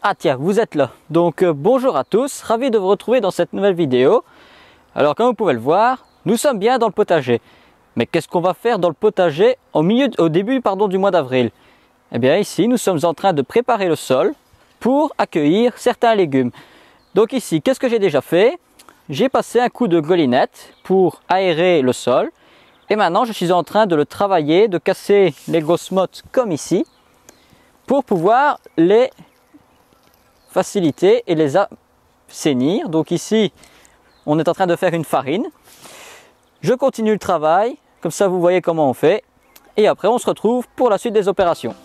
Ah tiens, vous êtes là. Donc bonjour à tous, ravi de vous retrouver dans cette nouvelle vidéo. Alors comme vous pouvez le voir, nous sommes bien dans le potager. Mais qu'est-ce qu'on va faire dans le potager au début du mois d'avril? Eh bien ici, nous sommes en train de préparer le sol pour accueillir certains légumes. Donc ici, qu'est-ce que j'ai déjà fait? J'ai passé un coup de golinette pour aérer le sol. Et maintenant, je suis en train de le travailler, de casser les grosses mottes comme ici, pour pouvoir les faciliter et les assainir. Donc ici, on est en train de faire une farine. Je continue le travail, comme ça vous voyez comment on fait. Et après, on se retrouve pour la suite des opérations.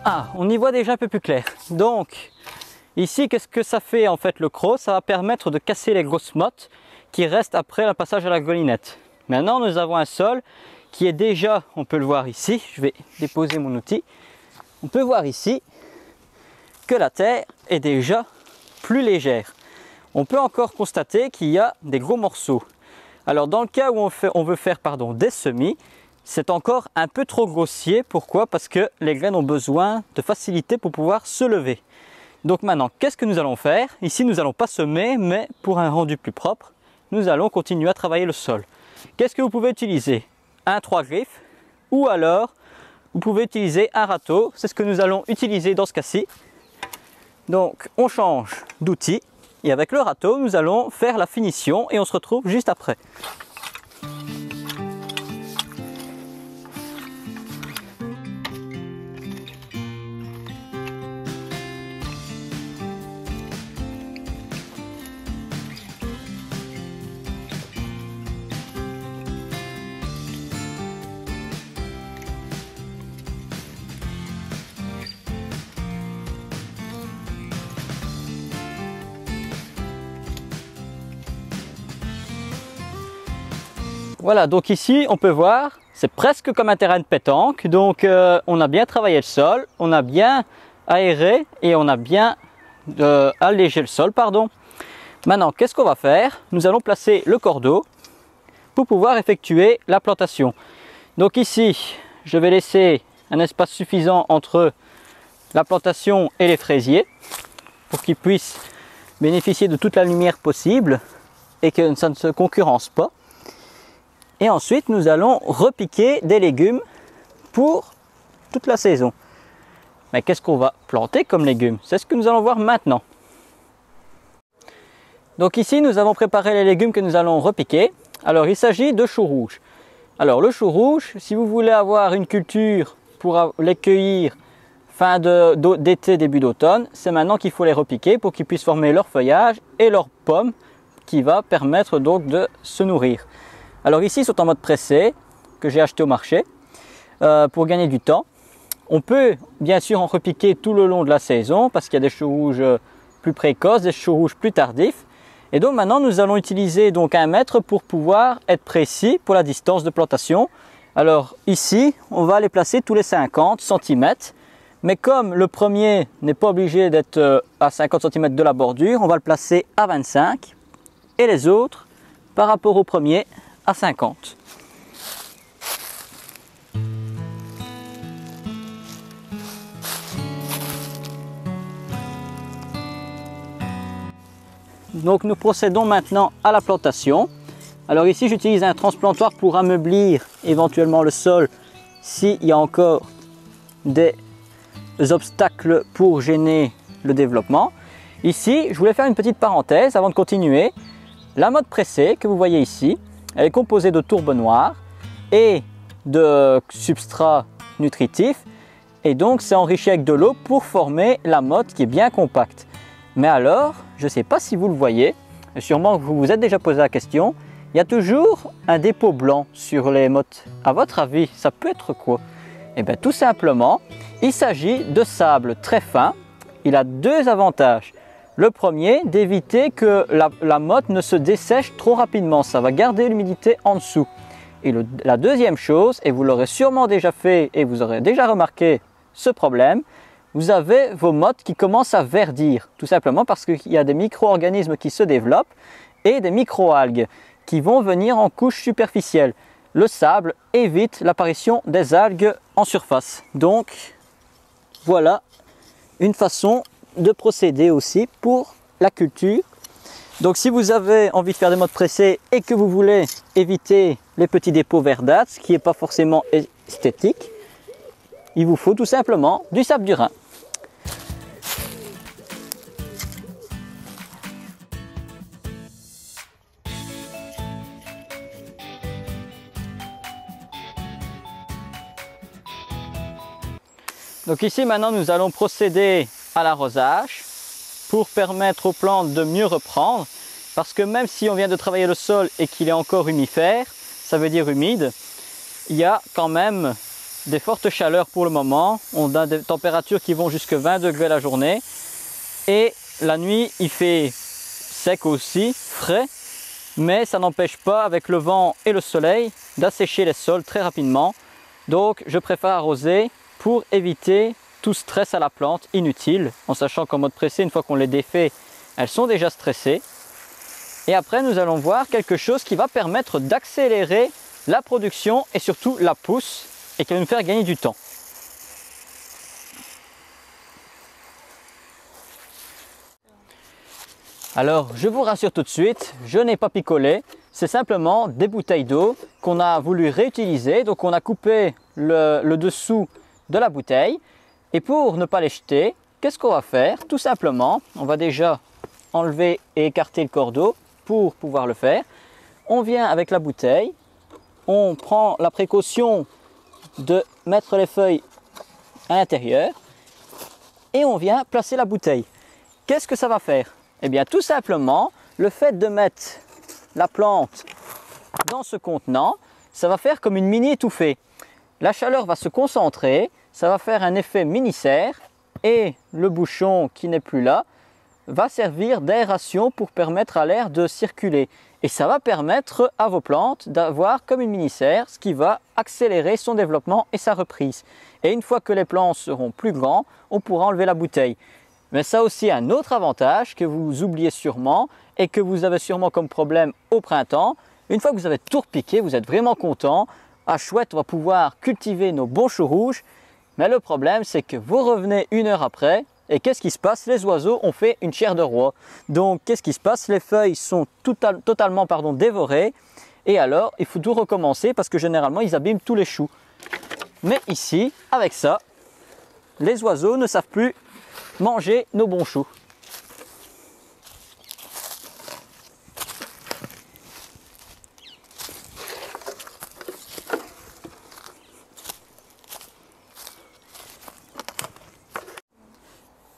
Ah, on y voit déjà un peu plus clair. Donc, ici, qu'est-ce que ça fait en fait le croc? Ça va permettre de casser les grosses mottes qui restent après le passage à la golinette. Maintenant, nous avons un sol qui est déjà, on peut le voir ici, je vais déposer mon outil. On peut voir ici que la terre est déjà plus légère. On peut encore constater qu'il y a des gros morceaux. Alors, dans le cas où on veut faire des semis, c'est encore un peu trop grossier. Pourquoi? Parce que les graines ont besoin de facilité pour pouvoir se lever. Donc maintenant, qu'est-ce que nous allons faire? Ici, nous n'allons pas semer, mais pour un rendu plus propre, nous allons continuer à travailler le sol. Qu'est-ce que vous pouvez utiliser? Un 3 griffes, ou alors vous pouvez utiliser un râteau. C'est ce que nous allons utiliser dans ce cas-ci. Donc, on change d'outil et avec le râteau, nous allons faire la finition et on se retrouve juste après. Voilà, donc ici on peut voir, c'est presque comme un terrain de pétanque. Donc on a bien travaillé le sol, on a bien aéré et on a bien allégé le sol, Maintenant, qu'est-ce qu'on va faire? Nous allons placer le cordeau pour pouvoir effectuer la plantation. Donc ici, je vais laisser un espace suffisant entre la plantation et les fraisiers pour qu'ils puissent bénéficier de toute la lumière possible et que ça ne se concurrence pas. Et ensuite, nous allons repiquer des légumes pour toute la saison. Mais qu'est-ce qu'on va planter comme légumes? C'est ce que nous allons voir maintenant. Donc ici, nous avons préparé les légumes que nous allons repiquer. Alors, il s'agit de choux rouges. Alors, le chou rouge, si vous voulez avoir une culture pour les cueillir fin d'été, début d'automne, c'est maintenant qu'il faut les repiquer pour qu'ils puissent former leur feuillage et leurs pommes qui va permettre donc de se nourrir. Alors ici, ils sont en mode pressé, que j'ai acheté au marché, pour gagner du temps. On peut bien sûr en repiquer tout le long de la saison, parce qu'il y a des choux rouges plus précoces, des choux rouges plus tardifs. Et donc maintenant, nous allons utiliser donc 1 mètre pour pouvoir être précis pour la distance de plantation. Alors ici, on va les placer tous les 50 cm. Mais comme le premier n'est pas obligé d'être à 50 cm de la bordure, on va le placer à 25. Et les autres, par rapport au premier, à 50. Donc nous procédons maintenant à la plantation. Alors ici j'utilise un transplantoir pour ameublir éventuellement le sol s'il y a encore des obstacles pour gêner le développement. Ici je voulais faire une petite parenthèse avant de continuer. La mode pressée que vous voyez ici, elle est composée de tourbe noire et de substrat nutritif. Et donc c'est enrichi avec de l'eau pour former la motte qui est bien compacte. Mais alors, je ne sais pas si vous le voyez, et sûrement que vous vous êtes déjà posé la question, il y a toujours un dépôt blanc sur les mottes. À votre avis, ça peut être quoi? Eh bien tout simplement, il s'agit de sable très fin il a deux avantages. Le premier, d'éviter que la motte ne se dessèche trop rapidement. Ça va garder l'humidité en dessous. Et la deuxième chose, et vous l'aurez sûrement déjà fait et vous aurez déjà remarqué ce problème, vous avez vos mottes qui commencent à verdir. Tout simplement parce qu'il y a des micro-organismes qui se développent et des micro-algues qui vont venir en couche superficielle. Le sable évite l'apparition des algues en surface. Donc voilà une façon de procéder aussi pour la culture. Donc si vous avez envie de faire des mottes pressées et que vous voulez éviter les petits dépôts verdâtres, ce qui n'est pas forcément esthétique, il vous faut tout simplement du sable du Rhin. Donc ici maintenant nous allons procéder à l'arrosage pour permettre aux plantes de mieux reprendre, parce que même si on vient de travailler le sol et qu'il est encore humifère, ça veut dire humide, il y a quand même des fortes chaleurs pour le moment. On a des températures qui vont jusqu'à 20 degrés la journée et la nuit il fait sec aussi, frais, mais ça n'empêche pas avec le vent et le soleil d'assécher les sols très rapidement. Donc je préfère arroser pour éviter tout stress à la plante inutile, en sachant qu'en mode pressé, une fois qu'on les défait, elles sont déjà stressées. Et après, nous allons voir quelque chose qui va permettre d'accélérer la production et surtout la pousse et qui va nous faire gagner du temps. Alors, je vous rassure tout de suite, je n'ai pas picolé, c'est simplement des bouteilles d'eau qu'on a voulu réutiliser. Donc on a coupé le dessous de la bouteille. Et pour ne pas les jeter, qu'est-ce qu'on va faire? Tout simplement, on va déjà enlever et écarter le cordeau pour pouvoir le faire. On vient avec la bouteille, on prend la précaution de mettre les feuilles à l'intérieur et on vient placer la bouteille. Qu'est-ce que ça va faire? Eh bien tout simplement, le fait de mettre la plante dans ce contenant, ça va faire comme une mini étouffée. La chaleur va se concentrer, ça va faire un effet mini-serre et le bouchon qui n'est plus là va servir d'aération pour permettre à l'air de circuler. Et ça va permettre à vos plantes d'avoir comme une mini-serre, ce qui va accélérer son développement et sa reprise. Et une fois que les plants seront plus grands, on pourra enlever la bouteille. Mais ça a aussi un autre avantage que vous oubliez sûrement et que vous avez sûrement comme problème au printemps. Une fois que vous avez tout repiqué, vous êtes vraiment content. Ah chouette, on va pouvoir cultiver nos bons choux rouges. Mais le problème, c'est que vous revenez une heure après et qu'est-ce qui se passe? Les oiseaux ont fait une chair de roi. Donc, qu'est-ce qui se passe? Les feuilles sont totalement dévorées et alors, il faut tout recommencer parce que généralement, ils abîment tous les choux. Mais ici, avec ça, les oiseaux ne savent plus manger nos bons choux.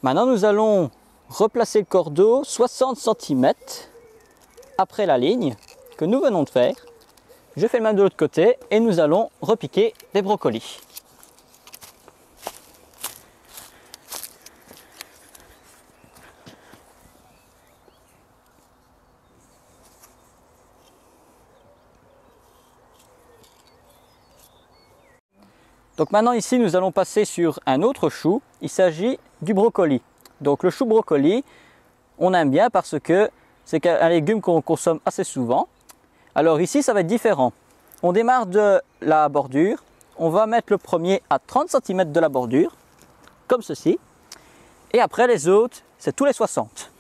Maintenant, nous allons replacer le cordeau 60 cm après la ligne que nous venons de faire. Je fais le même de l'autre côté et nous allons repiquer les brocolis. Donc maintenant ici nous allons passer sur un autre chou, il s'agit du brocoli. Donc le chou brocoli, on aime bien parce que c'est un légume qu'on consomme assez souvent. Alors ici ça va être différent. On démarre de la bordure, on va mettre le premier à 30 cm de la bordure, comme ceci. Et après les autres, c'est tous les 60.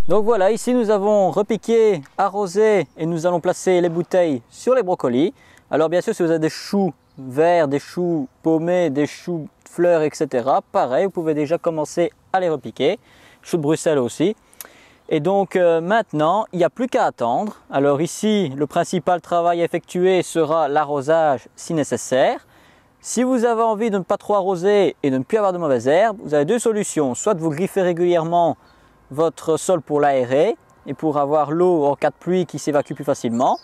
Donc voilà, ici nous avons repiqué, arrosé et nous allons placer les bouteilles sur les brocolis. Alors bien sûr, si vous avez des choux verts, des choux paumés, des choux fleurs, etc. pareil, vous pouvez déjà commencer à les repiquer. Choux de Bruxelles aussi. Et donc maintenant, il n'y a plus qu'à attendre. Alors ici, le principal travail à effectuer sera l'arrosage si nécessaire. Si vous avez envie de ne pas trop arroser et de ne plus avoir de mauvaises herbes, vous avez deux solutions. Soit vous griffez régulièrement votre sol pour l'aérer et pour avoir l'eau en cas de pluie qui s'évacue plus facilement.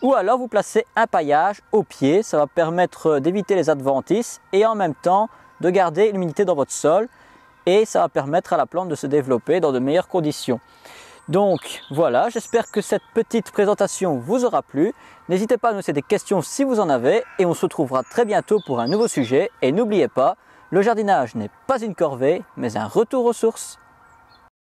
Ou alors vous placez un paillage au pied, ça va permettre d'éviter les adventices et en même temps de garder l'humidité dans votre sol et ça va permettre à la plante de se développer dans de meilleures conditions. Donc voilà, j'espère que cette petite présentation vous aura plu. N'hésitez pas à nous laisser des questions si vous en avez et on se retrouvera très bientôt pour un nouveau sujet. Et n'oubliez pas, le jardinage n'est pas une corvée mais un retour aux sources.